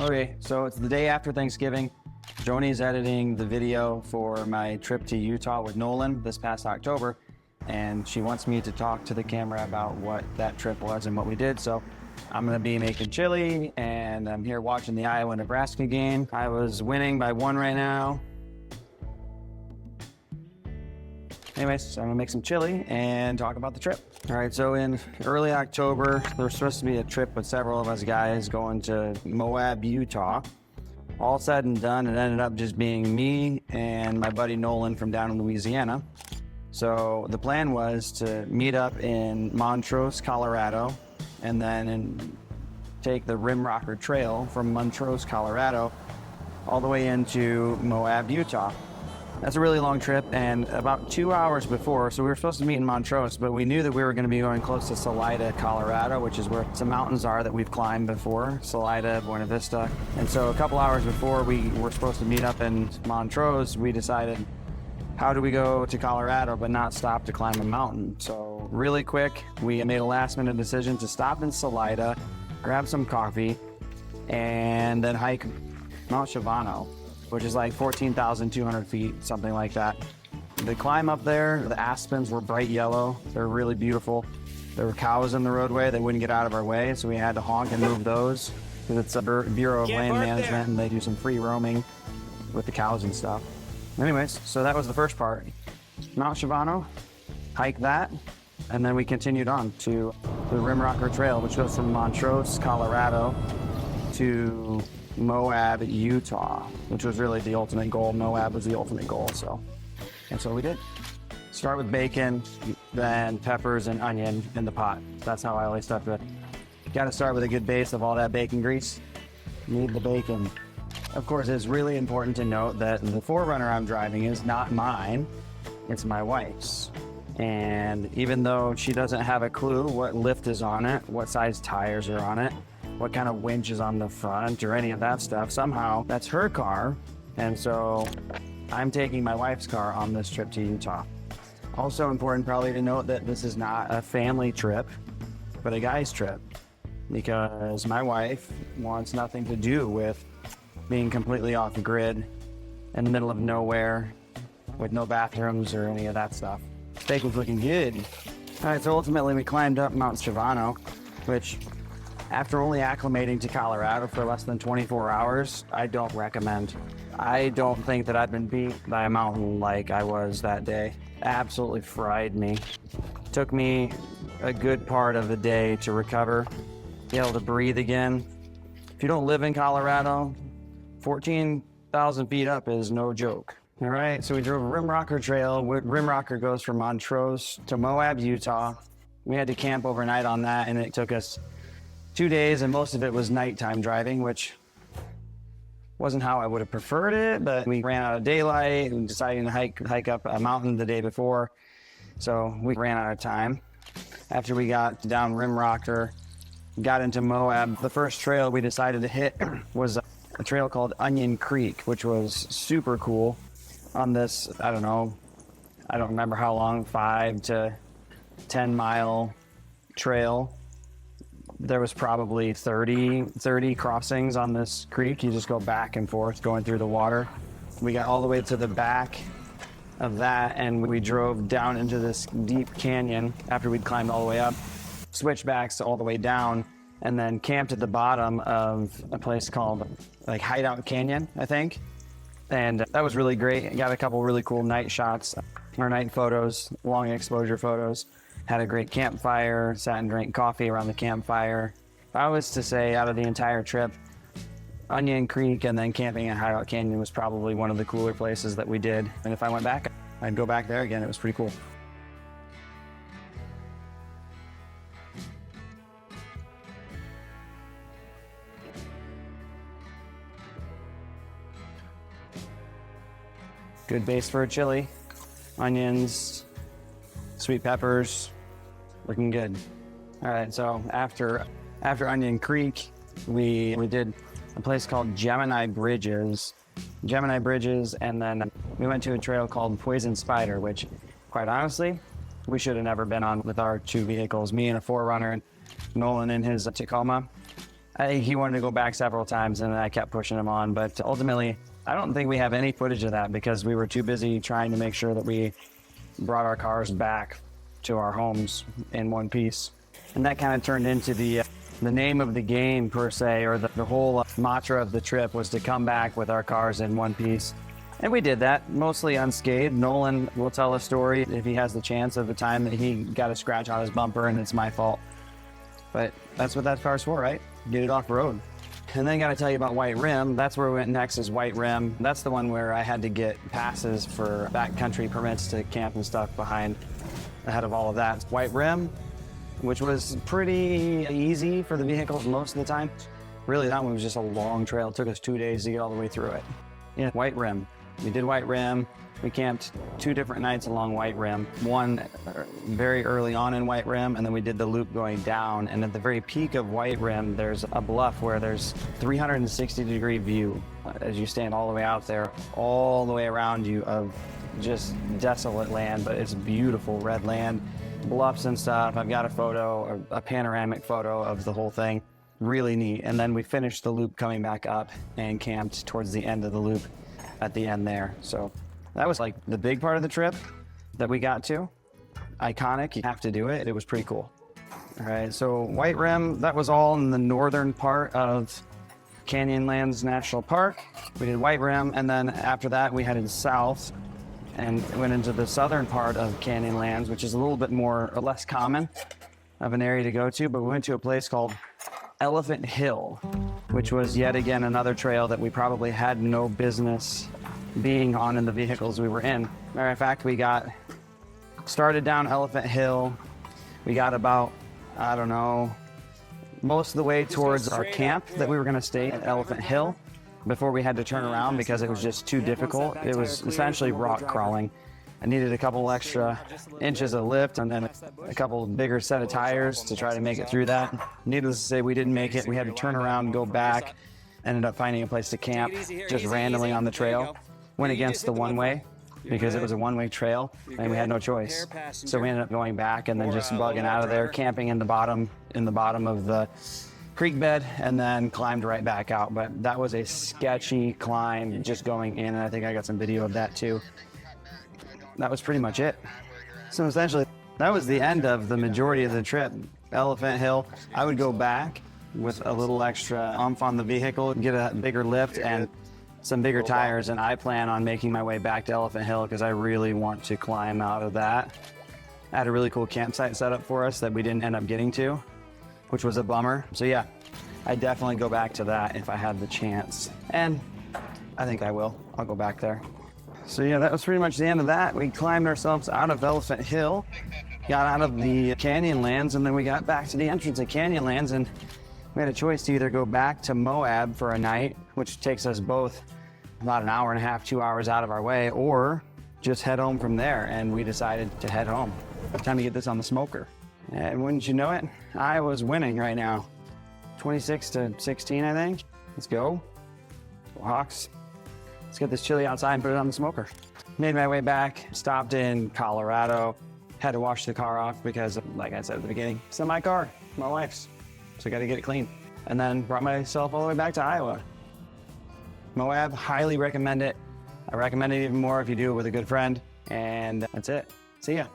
Okay, so it's the day after Thanksgiving. Joni's editing the video for my trip to Utah with Nolan this past October, and she wants me to talk to the camera about what that trip was and what we did. So I'm gonna be making chili, and I'm here watching the Iowa-Nebraska game. I was winning by 1 right now. Anyways, so I'm gonna make some chili and talk about the trip. All right, so in early October, there was supposed to be a trip with several of us guys going to Moab, Utah. All said and done, it ended up just being me and my buddy Nolan from down in Louisiana. So the plan was to meet up in Montrose, Colorado, and then take the Rimrocker Trail from Montrose, Colorado, all the way into Moab, Utah. That's a really long trip, and about 2 hours before, so we were supposed to meet in Montrose, but we knew that we were going to be going close to Salida, Colorado, which is where some mountains are that we've climbed before, Salida, Buena Vista. And so a couple hours before we were supposed to meet up in Montrose, we decided, how do we go to Colorado but not stop to climb a mountain? So really quick, we made a last-minute decision to stop in Salida, grab some coffee, and then hike Mount Shavano, which is like 14,200 feet, something like that. The climb up there, the aspens were bright yellow. They're really beautiful. There were cows in the roadway that wouldn't get out of our way, so we had to honk and move those, because it's a Bureau of Land Management, and they do some free roaming with the cows and stuff. Anyways, so that was the first part. Mount Shavano, hike that, and then we continued on to the Rimrocker Trail, which goes from Montrose, Colorado to Moab, Utah, which was really the ultimate goal. Moab was the ultimate goal, so that's what we did. Start with bacon, then peppers and onion in the pot. That's how I always start with it. Got to start with a good base of all that bacon grease. Need the bacon. Of course, it's really important to note that the 4Runner I'm driving is not mine, it's my wife's. And even though she doesn't have a clue what lift is on it, what size tires are on it, what kind of winch is on the front or any of that stuff, somehow that's her car. And so I'm taking my wife's car on this trip to Utah. Also important probably to note that this is not a family trip, but a guy's trip, because my wife wants nothing to do with being completely off the grid in the middle of nowhere with no bathrooms or any of that stuff. Steak was looking good. All right, so ultimately we climbed up Mount Shavano, which after only acclimating to Colorado for less than 24 hours, I don't recommend. I don't think that I've been beat by a mountain like I was that day. Absolutely fried me. Took me a good part of the day to recover, be able to breathe again. If you don't live in Colorado, 14,000 feet up is no joke. All right, so we drove a Rimrocker Trail. Rimrocker goes from Montrose to Moab, Utah. We had to camp overnight on that, and it took us 2 days, and most of it was nighttime driving, which wasn't how I would have preferred it, but we ran out of daylight and decided to hike up a mountain the day before, so we ran out of time. After we got down Rimrocker, got into Moab, the first trail we decided to hit was a trail called Onion Creek, which was super cool on this, I don't remember how long, 5 to 10 mile trail. There was probably 30 crossings on this creek. You just go back and forth going through the water. We got all the way to the back of that, and we drove down into this deep canyon after we'd climbed all the way up, switchbacks all the way down, and then camped at the bottom of a place called like Hideout Canyon, I think. And that was really great. Got a couple really cool night shots, or night photos, long exposure photos. Had a great campfire, sat and drank coffee around the campfire. If I was to say out of the entire trip, Onion Creek and then camping at Hideout Canyon was probably one of the cooler places that we did. And if I went back, I'd go back there again. It was pretty cool. Good base for a chili. Onions, sweet peppers, looking good. All right, so after Onion Creek, we did a place called Gemini Bridges, and then we went to a trail called Poison Spider, which, quite honestly, we should have never been on with our 2 vehicles, me in a 4Runner and Nolan in his Tacoma. I think he wanted to go back several times, and I kept pushing him on. But ultimately, I don't think we have any footage of that because we were too busy trying to make sure that we brought our cars back to our homes in one piece. And that kind of turned into the name of the game, per se, or the whole mantra of the trip was to come back with our cars in one piece. And we did that, mostly unscathed. Nolan will tell a story if he has the chance of the time that he got a scratch on his bumper and it's my fault. But that's what that car's for, right? Get it off road. And then I got to tell you about White Rim. That's where we went next, is White Rim. That's the one where I had to get passes for backcountry permits to camp and stuff ahead of all of that. White Rim, which was pretty easy for the vehicles most of the time. Really, that one was just a long trail. It took us 2 days to get all the way through it. Yeah, White Rim. We did White Rim. We camped 2 different nights along White Rim. One very early on in White Rim, and then we did the loop going down. And at the very peak of White Rim, there's a bluff where there's 360-degree view as you stand all the way out there, all the way around you of just desolate land, but it's beautiful red land, bluffs and stuff. I've got a photo, a panoramic photo of the whole thing. Really neat. And then we finished the loop coming back up and camped towards the end of the loop at the end there. So that was like the big part of the trip that we got to. Iconic, you have to do it. It was pretty cool. All right, so White Rim, that was all in the northern part of Canyonlands National Park. We did White Rim, and then after that we headed south and went into the southern part of Canyonlands, which is a little bit more or less common of an area to go to, but we went to a place called Elephant Hill, which was yet again another trail that we probably had no business being on in the vehicles we were in. Matter of fact, we got started down Elephant Hill. We got about, I don't know, most of the way towards our camp that we were going to stay at Elephant Hill before we had to turn around because it was just too difficult. It was essentially rock crawling. I needed a couple extra inches of lift and then a couple bigger set of tires to try to make it through that. Needless to say, we didn't make it. We had to turn around and go back. Ended up finding a place to camp just randomly on the trail. Went against the one-way because it was a one-way trail and we had no choice. So we ended up going back and then just bugging out of there, camping in the bottom of the creek bed, and then climbed right back out. But that was a sketchy climb just going in, and I think I got some video of that too. That was pretty much it. So essentially, that was the end of the majority of the trip. Elephant Hill, I would go back with a little extra oomph on the vehicle, get a bigger lift and some bigger tires, and I plan on making my way back to Elephant Hill because I really want to climb out of that. I had a really cool campsite set up for us that we didn't end up getting to, which was a bummer. So yeah, I'd definitely go back to that if I had the chance. And I think I will. I'll go back there. So yeah, that was pretty much the end of that. We climbed ourselves out of Elephant Hill, got out of the Canyonlands, and then we got back to the entrance of Canyonlands, and we had a choice to either go back to Moab for a night, which takes us both about an hour and a half, 2 hours out of our way, or just head home from there. And we decided to head home. Time to get this on the smoker. And wouldn't you know it, I was winning right now. 26-16, I think. Let's go. Go Hawks. Let's get this chili outside and put it on the smoker. Made my way back, stopped in Colorado, had to wash the car off because, like I said at the beginning, it's not my car, my wife's. So I got to get it clean. And then brought myself all the way back to Iowa. Moab, highly recommend it. I recommend it even more if you do it with a good friend. And that's it. See ya.